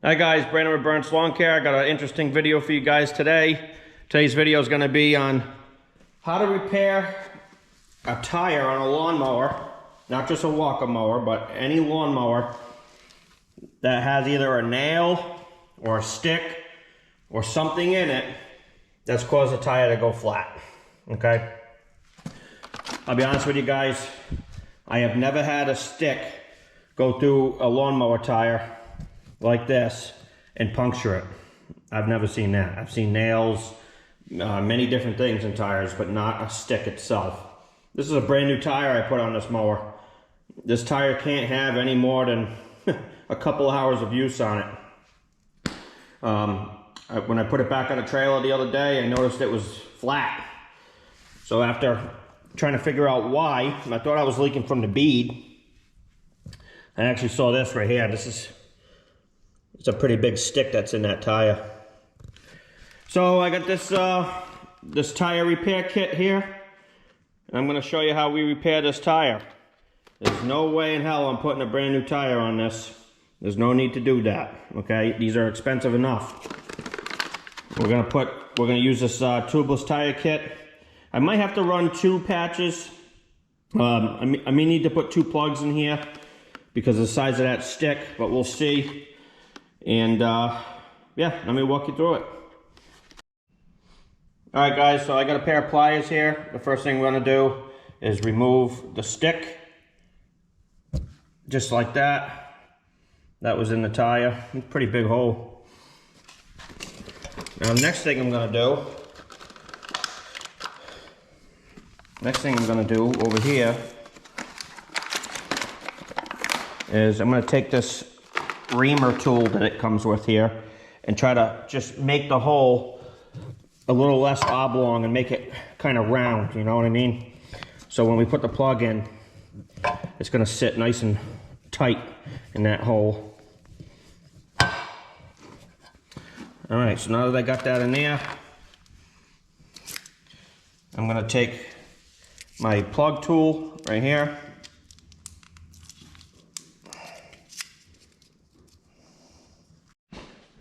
Hi guys, Brandon with Burns Lawn Care. I got an interesting video for you guys today. Today's video is going to be on how to repair a tire on a lawnmower, not just a walker mower, but any lawnmower that has either a nail or a stick or something in it that's caused the tire to go flat. Okay? I'll be honest with you guys, I have never had a stick go through a lawnmower tire like this and puncture it. I've never seen that. I've seen nails, many different things in tires, but not a stick itself. This is a brand new tire I put on this mower. This tire can't have any more than a couple hours of use on it. When I put it back on the trailer the other day, I noticed it was flat. So after trying to figure out why, I thought I was leaking from the bead. I actually saw this right here. It's a pretty big stick that's in that tire. So I got this tire repair kit here, and I'm going to show you how we repair this tire. There's no way in hell I'm putting a brand new tire on this. There's no need to do that. Okay, these are expensive enough. We're gonna use this tubeless tire kit. I might have to run 2 patches. I may need to put 2 plugs in here because of the size of that stick, but we'll see. And yeah, let me walk you through it. Alright guys, so I got a pair of pliers here. The first thing we're going to do is remove the stick. Just like that. That was in the tire. It's a pretty big hole. Now the next thing I'm going to do over here is I'm going to take this reamer tool that it comes with here and try to just make the hole a little less oblong and make it kind of round, you know what I mean? So when we put the plug in, it's going to sit nice and tight in that hole. Alright, so now that I got that in there, I'm going to take my plug tool right here.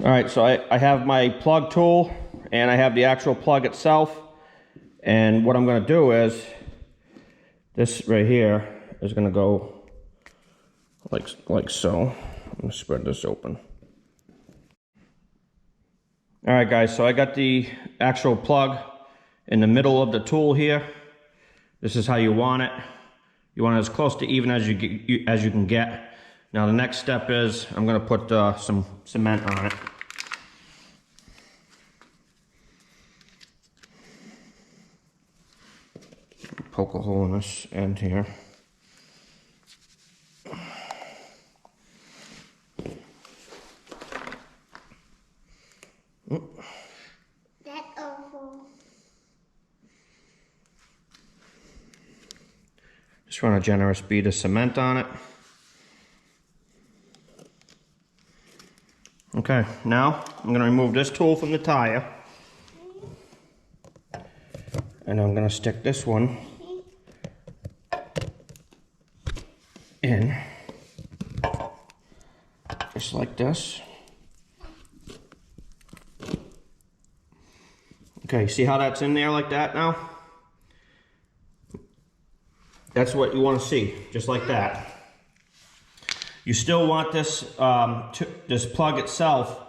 Alright, so I have my plug tool and I have the actual plug itself, and what I'm going to do is this right here is going to go like so. I'm going to spread this open. Alright guys, so I got the actual plug in the middle of the tool here. This is how you want it. You want it as close to even as you can get. Now the next step is I'm going to put some cement on it. Poke a hole in this end here. That's awful. Just run a generous bead of cement on it. Okay, now I'm going to remove this tool from the tire, and I'm going to stick this one in, just like this. Okay, see how that's in there like that now? That's what you want to see, just like that. You still want this this plug itself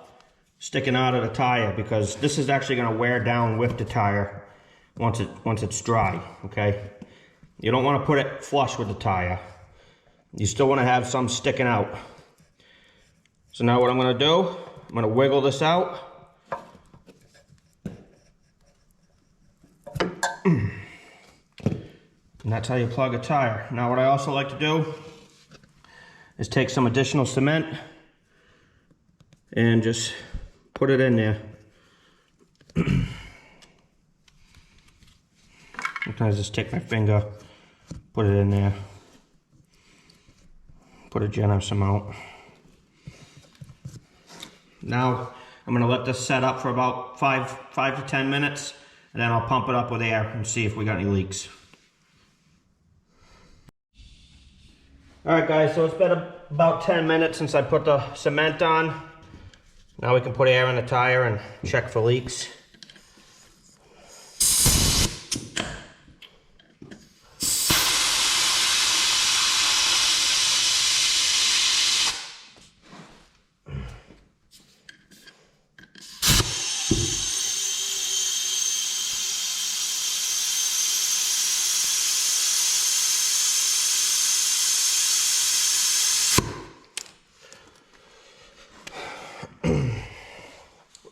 sticking out of the tire, because this is actually going to wear down with the tire once it's dry. Okay, you don't want to put it flush with the tire. You still want to have some sticking out. So now what I'm going to do, I'm going to wiggle this out. And that's how you plug a tire. Now what I also like to do is take some additional cement and just put it in there. Sometimes just take my finger, put it in there, put a generous amount. Now I'm going to let this set up for about 5 to 10 minutes, and then I'll pump it up with air and see if we got any leaks. Alright guys, so it's been about 10 minutes since I put the cement on. Now we can put air in the tire and check for leaks.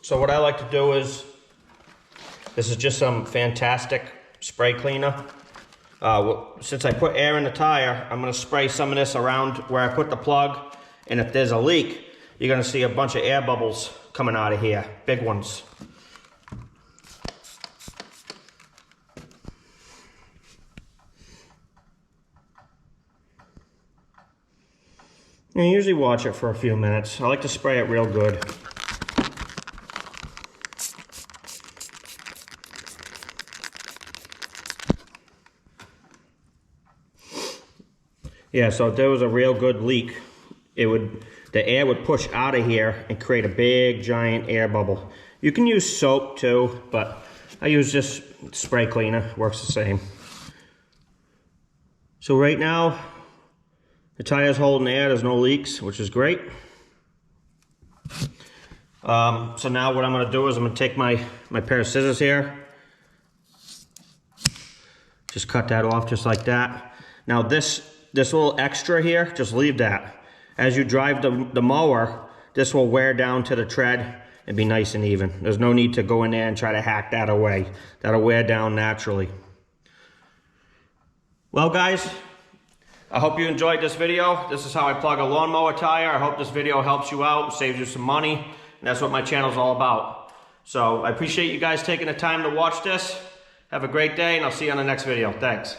So what I like to do is, this is just some fantastic spray cleaner. Since I put air in the tire, I'm gonna spray some of this around where I put the plug, and if there's a leak, you're gonna see a bunch of air bubbles coming out of here, big ones. And I usually watch it for a few minutes. I like to spray it real good. Yeah, so if there was a real good leak, the air would push out of here and create a big giant air bubble. You can use soap too, but I use just spray cleaner, works the same. So right now, the tire's holding air, there's no leaks, which is great. So now what I'm gonna do is I'm gonna take my pair of scissors here. Just cut that off just like that. Now this little extra here, just leave that. As you drive the mower, this will wear down to the tread and be nice and even. There's no need to go in there and try to hack that away. That'll wear down naturally. Well guys, I hope you enjoyed this video. This is how I plug a lawnmower tire. I hope this video helps you out, saves you some money, and that's what my channel's all about. So I appreciate you guys taking the time to watch this. Have a great day, and I'll see you on the next video. Thanks.